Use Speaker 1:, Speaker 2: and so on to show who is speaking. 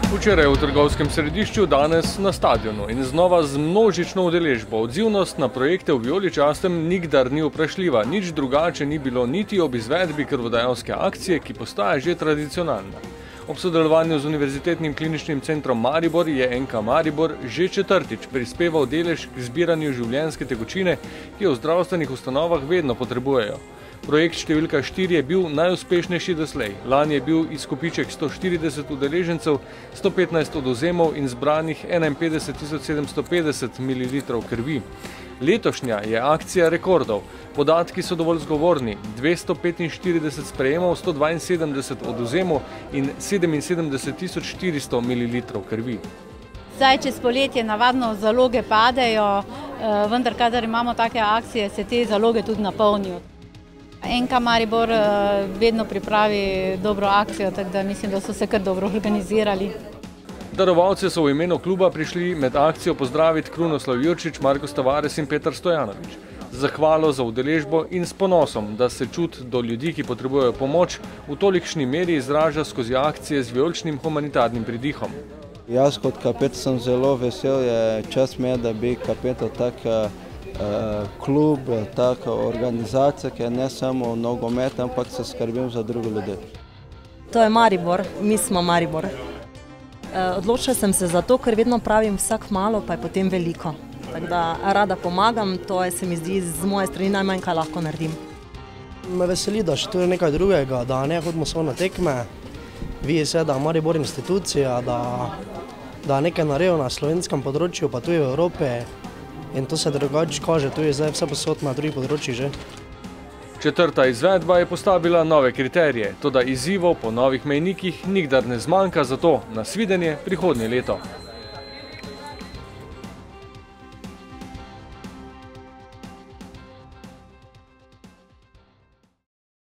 Speaker 1: Včeraj v trgovskem središču, danes na stadionu in znova z množično udeležbo. Odzivnost na projekte v vijoličastem nikdar ni vprašljiva, nič drugače ni bilo niti ob izvedbi krvodajalske akcije, ki postaja že tradicionalna. Ob sodelovanju z Univerzitetnim kliničnim centrom Maribor je NK Maribor že četrtič prispeval delež k zbiranju življenjske tekočine, ki jo v zdravstvenih ustanovah vedno potrebujejo. Projekt številka 4 je bil najuspešnejši doslej. Lani je bil izkupiček 140 udeležencev, 115 odvzemov in zbranih 51.750 ml krvi. Letošnja je akcija rekordov. Podatki so dovolj zgovorni. 245 sprejemov, 172 odvzemov in 77.400 ml krvi.
Speaker 2: Zdaj, čez poletje navadno zaloge padejo, vendar kadar imamo take akcije, se te zaloge tudi napolnijo. NK Maribor vedno pripravi dobro akcijo, tako da mislim, da so se kar dobro organizirali.
Speaker 1: Darovalce so v imenu kluba prišli med akcijo pozdraviti Krunoslav Jurčič, Marko Tavares in Petar Stojanovič. Z zahvalo za udeležbo in s ponosom, da se čut do ljudi, ki potrebujejo pomoč, v tolikšni meri izraža skozi akcije z vijoličnim humanitarnim pridihom.
Speaker 3: Jaz kot kapet sem zelo vesel, je čast mi, da bi kapetal tak klub, taka organizacija, ki je ne samo nogomet, ampak se skrbim za druge ljudi.
Speaker 4: To je Maribor, mi smo Maribor. Odločila sem se zato, ker vedno pravim vsak malo, pa je potem veliko. Tako da rada pomagam, to se mi zdi z moje strani najmanj, kaj lahko naredim.
Speaker 5: Me veseli, da še tu je nekaj drugega, da ne hodimo samo na tekme. Vidi se, da je Maribor institucija, da nekaj naredijo na slovenskem področju, pa tudi v Evropi. In to se drugače kaže, tu je zdaj vse posod na drugih področjih že.
Speaker 1: Četrta izvedba je postavila nove kriterije, toda izzivov po novih mejnikih nikdar ne zmanjka, zato nasvidenje prihodnje leto.